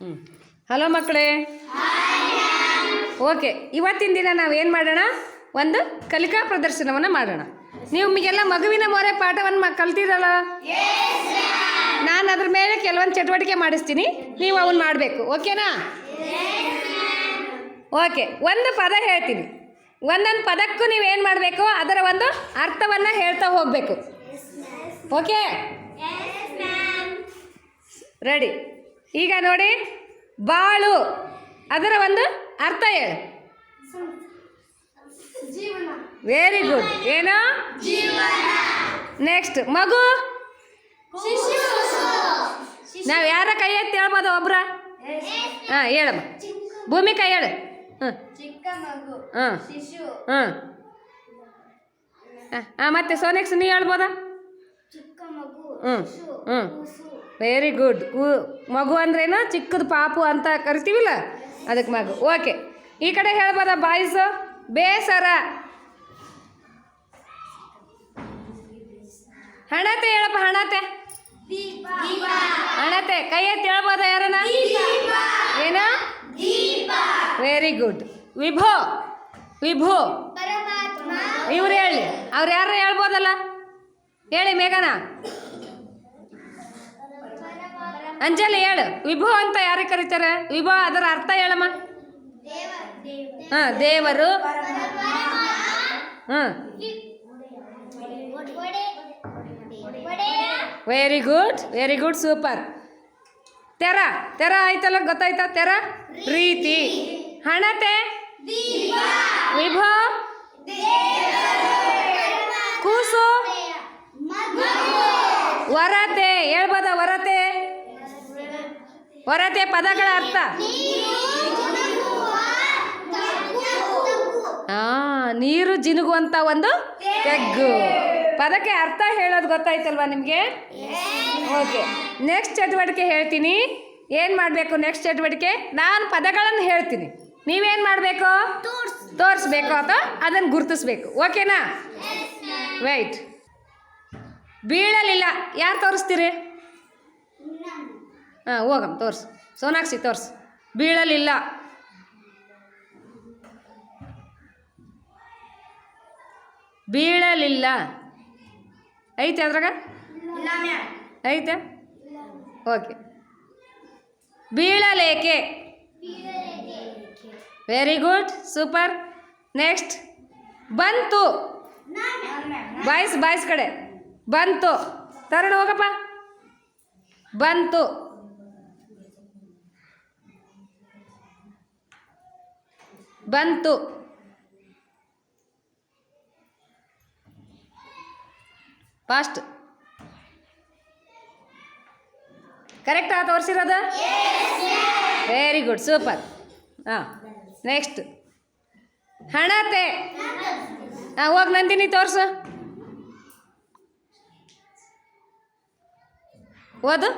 ಹ್ಞೂ ಹಲೋ ಮಕ್ಕಳೇ. ಓಕೆ, ಇವತ್ತಿನ ದಿನ ನಾವೇನು ಮಾಡೋಣ, ಒಂದು ಕಲಿಕಾ ಪ್ರದರ್ಶನವನ್ನು ಮಾಡೋಣ. ನಿಮಗೆಲ್ಲ ಮಗುವಿನ ಮೊರೆ ಪಾಠವನ್ನು ಕಲ್ತಿರಲ್ಲ. ನಾನು ಅದ್ರ ಮೇಲೆ ಕೆಲವೊಂದು ಚಟುವಟಿಕೆ ಮಾಡಿಸ್ತೀನಿ, ನೀವು ಅವನ್ನ ಮಾಡಬೇಕು. ಓಕೆನಾ? ಓಕೆ, ಒಂದು ಪದ ಹೇಳ್ತೀನಿ. ಒಂದೊಂದು ಪದಕ್ಕೂ ನೀವೇನು ಮಾಡಬೇಕು, ಅದರ ಒಂದು ಅರ್ಥವನ್ನು ಹೇಳ್ತಾ ಹೋಗಬೇಕು. Okay, ready? ಈಗ ನೋಡಿ, ಬಾಳು ಅದರ ಒಂದು ಅರ್ಥ ಹೇಳು. Very good. ಏನು? ನೆಕ್ಸ್ಟ್, ಮಗು. ನಾವು ಯಾರ ಕೈ ಎತ್ತಿ ಹೇಳ್ಬೋದು? ಒಬ್ರ? ಹಾಂ, ಹೇಳಮ್ಮ. ಭೂಮಿ ಕೈ ಹೇಳು. ಹಾಂ ಹಾಂ ಹಾಂ ಹಾಂ. ಮತ್ತೆ ಸೋನೆಕ್ಸ್ ನೀ ಹೇಳ್ಬೋದಾ? ಹ್ಞೂ ಹ್ಞೂ, ವೆರಿ ಗುಡ್. ಮಗು ಅಂದ್ರೇನು? ಚಿಕ್ಕದು ಪಾಪು ಅಂತ ಕರಿತೀವಿಲ್ಲ, ಅದಕ್ಕೆ ಮಗು. ಓಕೆ, ಈ ಕಡೆ ಹೇಳ್ಬೋದಾ ಬಾಯ್ಸು? ಬೇಸರ. ಹಣತೆ ಹೇಳಪ್ಪ. ಹಣತೆ ಹಣತೆ ಕೈ ಎತ್ತಿ ಹೇಳ್ಬೋದಾ ಯಾರನ್ನ? ಏನು? Very good. ವಿಭೋ. ವಿಭೋ ಇವ್ರು ಹೇಳಿ. ಅವ್ರು ಯಾರು ಹೇಳ್ಬೋದಲ್ಲ? ಹೇಳಿ ಮೇಘನ. ಅಂಜಲಿ ಹೇಳು. ವಿಭೋ ಅಂತ ಯಾರಿಗೆ ಕರೀತಾರೆ? ವಿಭೋ ಅದರ ಅರ್ಥ ಹೇಳಮ್ಮ. ಹಾಂ, ದೇವರು. ಹಾಂ, very good, very good, super. ತೆರ. ತೆರ ಆಯ್ತಲ್ಲ, ಗೊತ್ತಾಯ್ತಾ? ತೆರ ಪ್ರೀತಿ. ಹಣತೆ. ವಿಭೋ. ಕೂಸು. ವರತೆ ಹೇಳ್ಬೋದ? ವರತೆ. ವರತೆ ಪದಗಳ ಅರ್ಥ. ನೀರು ಜಿನುಗುವಂಥ ಒಂದು ತೆಗ್ಗು. ಪದಕ್ಕೆ ಅರ್ಥ ಹೇಳೋದು ಗೊತ್ತಾಯ್ತಲ್ವಾ ನಿಮಗೆ? ಓಕೆ, ನೆಕ್ಸ್ಟ್ ಚಟುವಟಿಕೆ ಹೇಳ್ತೀನಿ. ಏನು ಮಾಡಬೇಕು? ನೆಕ್ಸ್ಟ್ ಚಟುವಟಿಕೆ, ನಾನು ಪದಗಳನ್ನು ಹೇಳ್ತೀನಿ, ನೀವೇನು ಮಾಡಬೇಕು? ತೋರಿಸ್ಬೇಕು ಅಥವಾ ಅದನ್ನು ಗುರುತಿಸ್ಬೇಕು. ಓಕೆನಾ? ವೈಟ್. ಬೀಳಲಿಲ್ಲ ಯಾರು ತೋರಿಸ್ತೀರಿ? ಹಾಂ, ಹೋಗಮ್ಮ ತೋರಿಸು. ಸೋನಾಕ್ಷಿ ತೋರಿಸು. ಬೀಳಲಿಲ್ಲ. ಬೀಳಲಿಲ್ಲ ಐತೆ ಅದ್ರಾಗ? ಐತೆ? ಓಕೆ. ಬೀಳಲೇಕೆ. Very good, super. ನೆಕ್ಸ್ಟ್, ಬಂತು. ಬಾಯ್ಸ್ ಬಾಯ್ಸ್ ಕಡೆ. ಬಂತು. ತರಣ ಹೋಗಪ್ಪ. ಬಂತು. ಬಂತು. ಫಾಸ್ಟ್. ಕರೆಕ್ಟಾ ತೋರಿಸಿರೋದು? Very good, super. ಹಾಂ, ನೆಕ್ಸ್ಟ್, ಹಣತೆ. ಹಾಂ, ಹೋಗಿ ನಂದಿನಿ ತೋರಿಸು. ಓದು.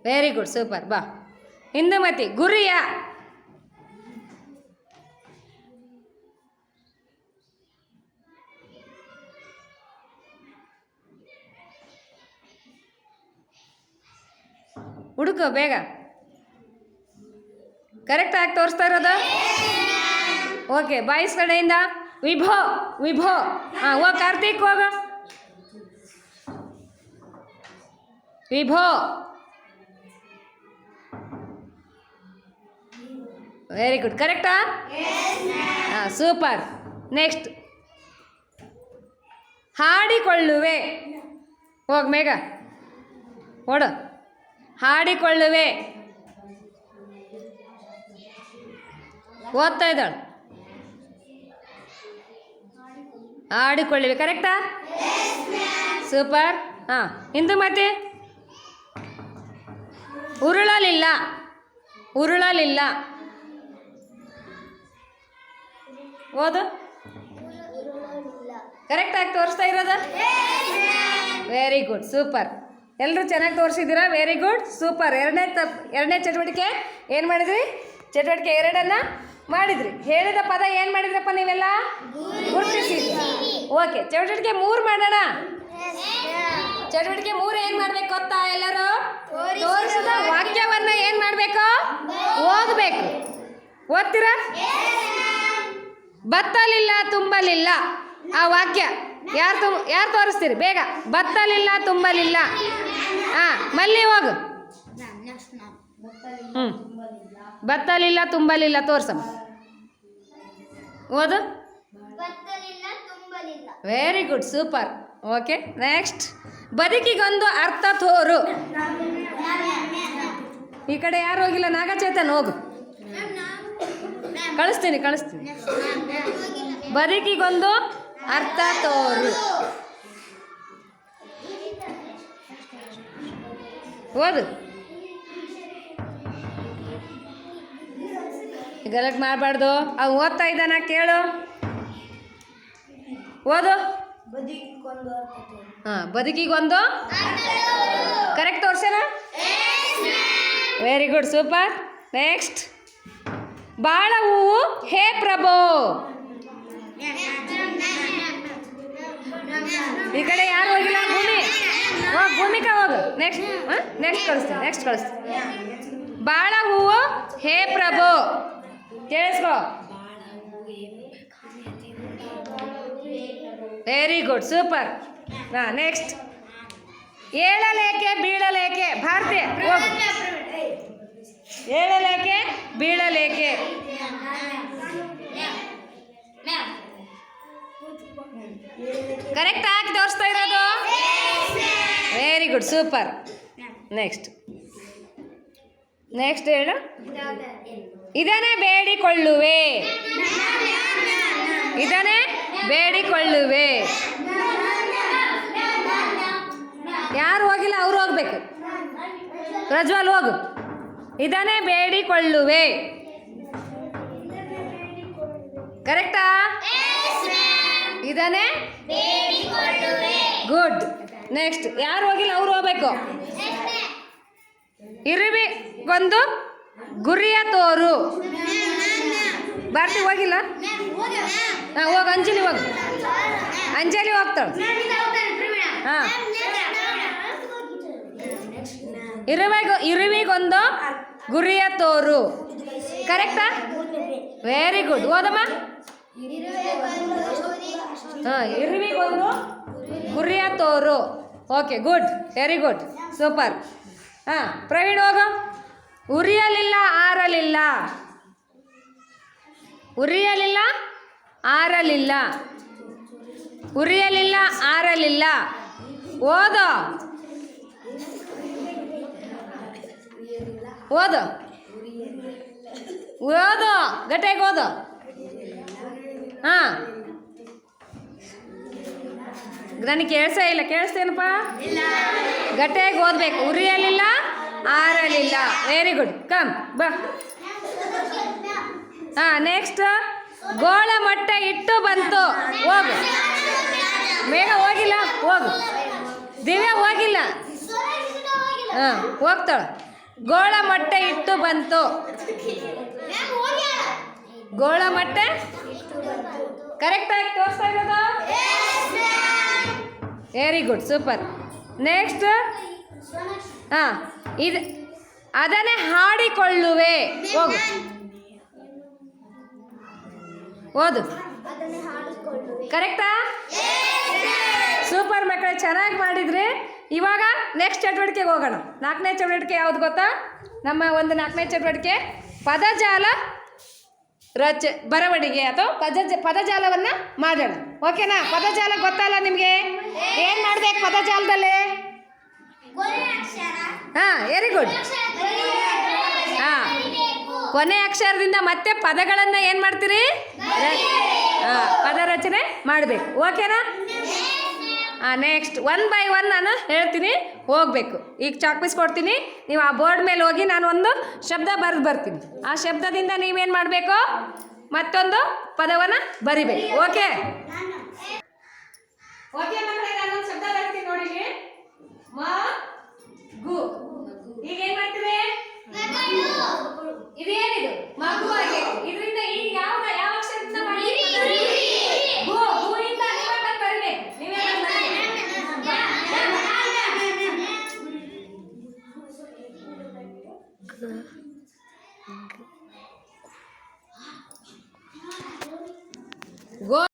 Very good, super. ಬಾ. ಇಂದುಮತಿ. ಗುರಿಯ. ಹುಡುಕು ಬೇಗ. ಕರೆಕ್ಟಾಗಿ ತೋರಿಸ್ತಾ ಇರೋದು? ಓಕೆ, ಬಾಯ್ಸ್ ಕಡೆಯಿಂದ ವಿಭೋ. ವಿಭೋ. ಹಾಂ, ಹೋಗಿ ಕಾರ್ತಿಕ್ ಹೋಗ. ವಿಭೋ. ವೆರಿ ಗುಡ್, ಕರೆಕ್ಟಾ? ಹಾಂ, ಸೂಪರ್. ನೆಕ್ಸ್ಟ್, ಹಾಡಿಕೊಳ್ಳುವೆ. ಹೋಗಿ ಮೇಘ ಓಡು. ಹಾಡಿಕೊಳ್ಳುವೆ. ಓದ್ತಾ ಇದ್ದಾಳು. ಹಾಡಿಕೊಳ್ಳುವೆ ಕರೆಕ್ಟಾ? ಸೂಪರ್. ಹಾಂ, ಇಂದು ಮತ್ತೆ ಉರುಳಲಿಲ್ಲ. ಉರುಳಲಿಲ್ಲ. ಓದು. ಕರೆಕ್ಟಾಗಿ ತೋರಿಸ್ತಾ ಇರೋದು? Very good, super. ಎಲ್ಲರೂ ಚೆನ್ನಾಗಿ ತೋರಿಸಿದ್ದೀರಾ? Very good, super. ಎರಡನೇ ಚಟುವಟಿಕೆ ಏನು ಮಾಡಿದ್ರಿ? ಚಟುವಟಿಕೆ 2 ಮಾಡಿದ್ರಿ. ಹೇಳಿದ ಪದ ಏನು ಮಾಡಿದ್ರಪ್ಪ ನೀವೆಲ್ಲ? ಗುರುತಿಸಿದ್ರಿ. ಓಕೆ, ಚಟುವಟಿಕೆ 3 ಮಾಡೋಣ. ಚಟುವಟಿಕೆ 3 ಏನು ಮಾಡ್ಬೇಕು ಗೊತ್ತಾ ಎಲ್ಲರೂ? ತೋರಿಸಿದ ವಾಕ್ಯವನ್ನ ಏನು ಮಾಡಬೇಕು? ಓದಬೇಕು. ಓದ್ತೀರಾ? ಬತ್ತಲಿಲ್ಲ ತುಂಬಲಿಲ್ಲ ಆ ವಾಕ್ಯ ಯಾರು ತೋರಿಸ್ತೀರಿ ಬೇಗ? ಬತ್ತಲಿಲ್ಲ ತುಂಬಲಿಲ್ಲ. ಮಲ್ಲಿ ಹೋಗು. ಬತ್ತಲಿಲ್ಲ ತುಂಬಲಿಲ್ಲ ತೋರ್ಸಮ್ಮ. ಓದು. Very good, super. Okay, next. ಬದುಕಿಗೊಂದು ಅರ್ಥ ತೋರು. ಈ ಕಡೆ ಯಾರು ಹೋಗಿಲ್ಲ? ನಾಗಚೇತನ್ ಹೋಗು. ಕಳಿಸ್ತೀನಿ. ಬದುಕಿಗೊಂದು ಅರ್ಥ ತೋರು. ಓದು. ಗಲಾಟೆ ಮಾಡಬಾರ್ದು. ಅವು ಓದ್ತಾ ಇದ್ದಾನ ಕೇಳು. ಓದು. ಬದುಕಿಗೊಂದು ಕರೆಕ್ಟ್ ತೋರ್ಸೇನ? Very good, super. ನೆಕ್ಸ್ಟ್. ಬಾಳ ಹೂವು ಹೇ ಪ್ರಭೋ. ಈ ಕಡೆ ಯಾರು ಹೋಗಿಲ್ಲ? ಭೂಮಿಕಾ ಹೋಗು. ನೆಕ್ಸ್ಟ್ ಕಳಿಸ್ತೀನಿ. ಬಾಳ ಹೂವು ಹೇ ಪ್ರಭು. ಕೇಳಿಸ್ಕೋ. Very good, super. ನೆಕ್ಸ್ಟ್. ಏಳಲೇಕೆ ಬೀಳಲೇಕೆ. ಭಾರತಿ ಹೋಗು. ಏಳಲೇಕೆ ಬೀಳಲೇಕೆ. ಕರೆಕ್ಟ್ ಆಗಿ ತೋರಿಸ್ತಾ ಇರೋದು. Very good, super. ನೆಕ್ಸ್ಟ್ ಹೇಳು. ಇದನ್ನೇ ಬೇಡಿಕೊಳ್ಳುವೆ. ಯಾರು ಹೋಗಿಲ್ಲ ಅವ್ರು ಹೋಗ್ಬೇಕು. ಪ್ರಜ್ವಲ್ ಹೋಗು. ಇದನ್ನೇ ಬೇಡಿಕೊಳ್ಳುವೆ. ಕರೆಕ್ಟಾ? ಇದನ್ನೇ ಗುಡ್. ನೆಕ್ಸ್ಟ್. ಯಾರು ಹೋಗಿಲ್ಲ ಅವ್ರು ಹೋಗ್ಬೇಕು. ಇರುವಿಗೊಂದು ಗುರಿಯ ತೋರು. ಭಾರತಿ ಹೋಗಿಲ್ಲ? ಹೋಗು. ಅಂಜಲಿ ಹೋಗ್ತಾಳು. ಇರುವಿಗೊಂದು ಗುರಿಯ ತೋರು. ಕರೆಕ್ಟಾ? Very good. ಓದಮ್ಮ. ಇರುವಿಗೊಂದು ಗುರಿಯ ತೋರು. Okay, good, very good, super. Praveen ಹೋಗು. ಉರಿಯಲಿಲ್ಲ ಆರಲಿಲ್ಲ. ಓದು. ಗಟ್ಟಿಯಾಗಿ ಓದು. ನನಗೆ ಕೇಳಿಸ್ತೇನಪ್ಪ? ಗಟ್ಟಿಯಾಗಿ ಓದಬೇಕು. ಉರಿಯಲಿಲ್ಲ ಆರಲಿಲ್ಲ. ವೆರಿ ಗುಡ್, ಕಮ್ ಬಾ. ನೆಕ್ಸ್ಟ್. ಗೋಳ ಮಟ್ಟ ಇಟ್ಟು ಬಂತು. ಹೋಗು. ಬೇಗ ಹೋಗಿಲ್ಲ? ಹೋಗು. ದಿವ್ಯಾ ಹೋಗಿಲ್ಲ? ಹೋಗ್ತಾಳೆ. ಗೋಳ ಮೊಟ್ಟೆ ಇಟ್ಟು ಬಂತು. ಗೋಳ ಮೊಟ್ಟೆ ಕರೆಕ್ಟಾಗಿ ತೋರಿಸ್ತಾ ಇರೋದು. Very good, super. ನೆಕ್ಸ್ಟ್. ಅದನ್ನೇ ಹಾಡಿಕೊಳ್ಳುವೆ. ಹೋಗು. ಓದು. ಕರೆಕ್ಟಾ? ಸೂಪರ್ ಮಕ್ಕಳೇ, ಚೆನ್ನಾಗಿ ಮಾಡಿದ್ರಿ. ಇವಾಗ ನೆಕ್ಸ್ಟ್ ಚಟುವಟಿಕೆಗೆ ಹೋಗೋಣ. 4ನೇ ಚಟುವಟಿಕೆ ಯಾವುದು ಗೊತ್ತಾ? ನಮ್ಮ ಒಂದು 4ನೇ ಚಟುವಟಿಕೆ ಪದಜಾಲ ಬರವಣಿಗೆ ಅಥವಾ ಪದಜಾಲವನ್ನು ಮಾಡೋಣ. ಓಕೆನಾ? ಪದಜಾಲ ಗೊತ್ತಲ್ಲ ನಿಮಗೆ? ಏನು ಮಾಡಬೇಕು ಪದಜಾಲದಲ್ಲಿ? Very good. ಕೊನೆ ಅಕ್ಷರದಿಂದ ಮತ್ತೆ ಪದಗಳನ್ನು ಏನು ಮಾಡ್ತೀರಿ? ಪದ ರಚನೆ ಮಾಡಬೇಕು. ಓಕೆನಾ? ನೆಕ್ಸ್ಟ್ 1 by 1 ನಾನು ಹೇಳ್ತೀನಿ, ಹೋಗಬೇಕು. ಈಗ ಚಾಕ್ ಪೀಸ್ ಕೊಡ್ತೀನಿ, ನೀವು ಆ ಬೋರ್ಡ್ ಮೇಲೆ ಹೋಗಿ ನಾನು ಒಂದು ಶಬ್ದ ಬರೆದು ಬರ್ತೀನಿ. ಆ ಶಬ್ದದಿಂದ ನೀವೇನು ಮಾಡಬೇಕು? ಮತ್ತೊಂದು ಪದವನ್ನು ಬರಿಬೇಕು. ಓಕೆ ಮಕ್ಕಳೇ, ನಾನೊಂದು ಶಬ್ದ ಬರ್ತೀನಿ ನೋಡಿ.